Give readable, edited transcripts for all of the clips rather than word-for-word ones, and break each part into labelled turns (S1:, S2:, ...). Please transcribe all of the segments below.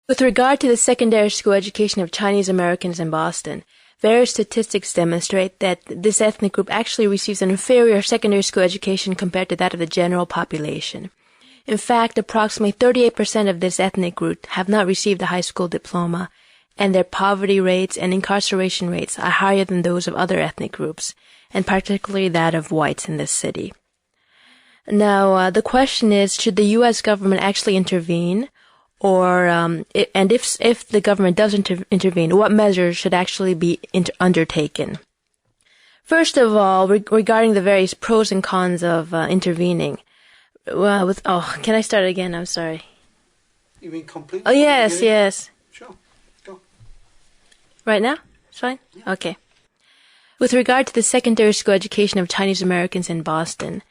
S1: With regard to the secondary school education of Chinese Americans in Boston, various statistics demonstrate that this ethnic group actually receives an inferior secondary school education compared to that of the general population. In fact, approximately 38% of this ethnic group have not received a high school diploma, and their poverty rates and incarceration rates are higher than those of other ethnic groups, and particularly that of whites in this city. Now, the question is, should the U.S. government actually intervene? And if the government does intervene, what measures should actually be undertaken? First of all, regarding the various pros and cons of intervening. Can I start again? I'm sorry.
S2: You mean completely?
S1: Oh, yes.
S2: Sure. Go.
S1: Right now? It's fine? Yeah. Okay. With regard to the secondary school education of Chinese Americans in Boston,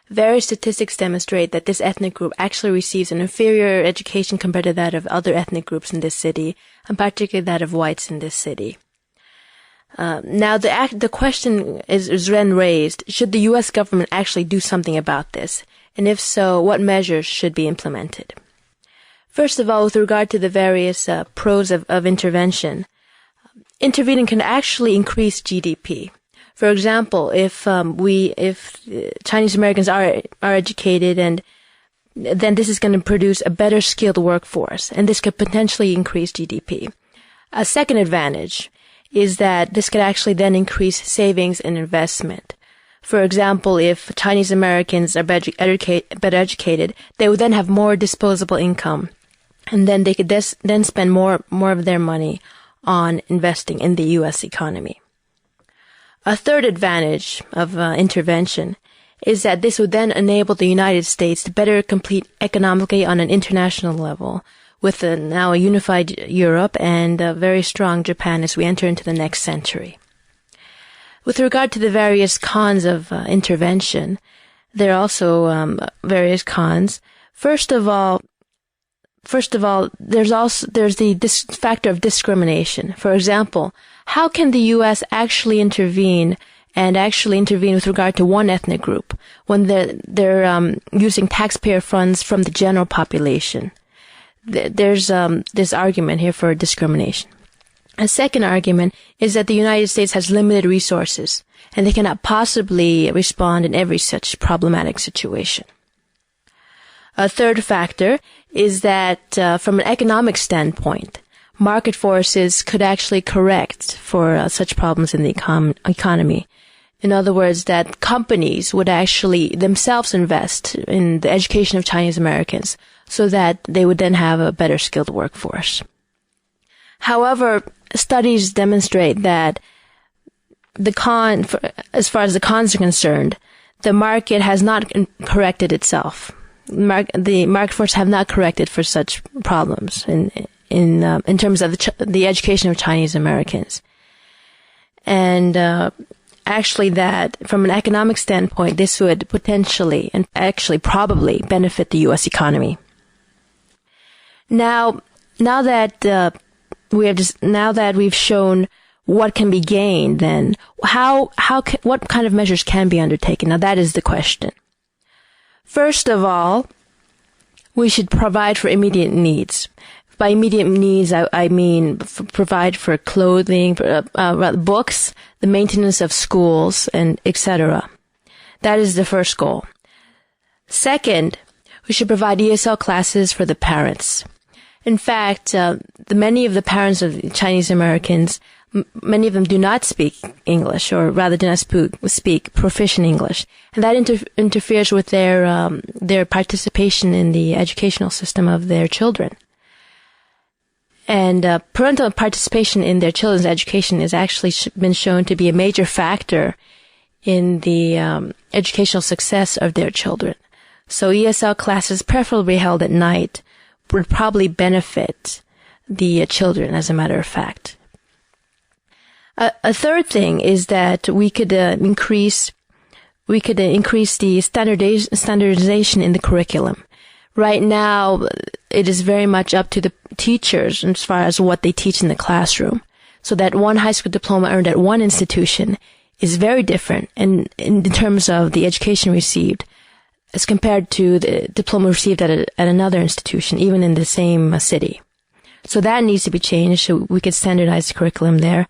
S1: various statistics demonstrate that this ethnic group actually receives an inferior education compared to that of other ethnic groups in this city, and particularly that of whites in this city. Now, the question is then raised, should the U.S. government actually do something about this? And if so, what measures should be implemented? First of all, with regard to the various pros of intervention, intervening can actually increase GDP. For example, if Chinese Americans are educated, and then this is going to produce a better skilled workforce, and this could potentially increase GDP. A second advantage is that this could actually then increase savings and investment. For example, if Chinese Americans are better educated, they would then have more disposable income, and then they could then spend more of their money on investing in the U.S. economy. A third advantage of intervention is that this would then enable the United States to better compete economically on an international level, with now a unified Europe and a very strong Japan as we enter into the next century. With regard to the various cons of intervention, there are also various cons. First of all, there's the factor of discrimination. For example, how can the U.S. actually intervene with regard to one ethnic group when they're using taxpayer funds from the general population? There's this argument here for discrimination. A second argument is that the United States has limited resources, and they cannot possibly respond in every such problematic situation. A third factor is that from an economic standpoint, market forces could actually correct for such problems in the economy. In other words, that companies would actually themselves invest in the education of Chinese Americans so that they would then have a better skilled workforce. However, studies demonstrate that as far as the cons are concerned, the market has not corrected itself. The market forces have not corrected for such problems in terms of the education of Chinese Americans. And actually that from an economic standpoint, this would potentially and actually probably benefit the U.S. economy. Now that we've shown what can be gained, then what kind of measures can be undertaken? Now that is the question. First of all, we should provide for immediate needs. By immediate needs, I mean provide for clothing, books, the maintenance of schools, and etc. That is the first goal. Second, we should provide ESL classes for the parents. In fact, many of the parents of Chinese Americans, many of them do not speak English, or rather do not speak proficient English, and that interferes with their participation in the educational system of their children. And parental participation in their children's education has actually been shown to be a major factor in the educational success of their children. So ESL classes, preferably held at night, would probably benefit the children, as a matter of fact. A third thing is that we could increase the standardization in the curriculum. Right now, it is very much up to the teachers as far as what they teach in the classroom. So that one high school diploma earned at one institution is very different in terms of the education received as compared to the diploma received at another institution, even in the same city. So that needs to be changed so we could standardize the curriculum there.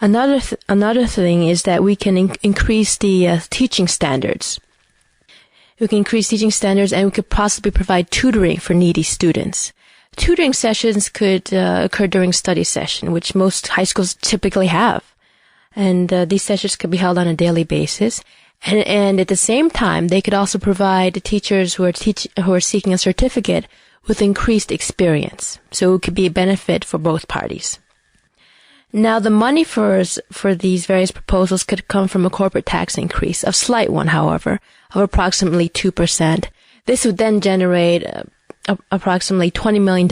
S1: Another thing is that we can increase the teaching standards. We can increase teaching standards, and we could possibly provide tutoring for needy students. Tutoring sessions could occur during study session, which most high schools typically have. And these sessions could be held on a daily basis. And at the same time, they could also provide teachers who are seeking a certificate with increased experience. So it could be a benefit for both parties. Now, the money for these various proposals could come from a corporate tax increase, a slight one, however, of approximately 2%. This would then generate approximately $20 million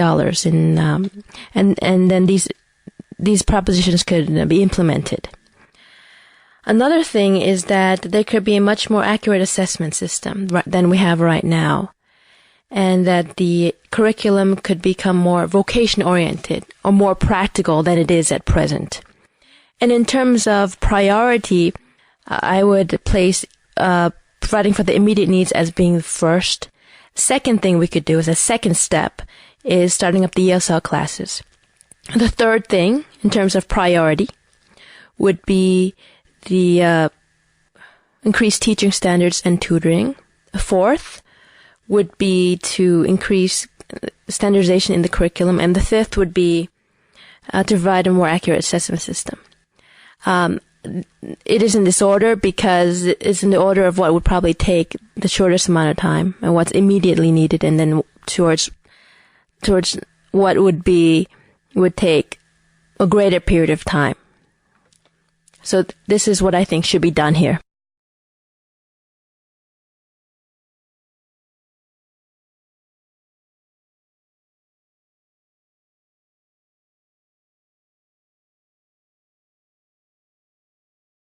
S1: and then these propositions could be implemented. Another thing is that there could be a much more accurate assessment system than we have right now, and that the curriculum could become more vocation-oriented or more practical than it is at present. And in terms of priority, I would place providing for the immediate needs as being the first. Second thing we could do as a second step is starting up the ESL classes. The third thing, in terms of priority, would be the increased teaching standards and tutoring. Fourth would be to increase standardization in the curriculum, and the fifth would be to provide a more accurate assessment system. It is in this order because it's in the order of what would probably take the shortest amount of time and what's immediately needed, and then towards what would take a greater period of time. So this is what I think should be done here.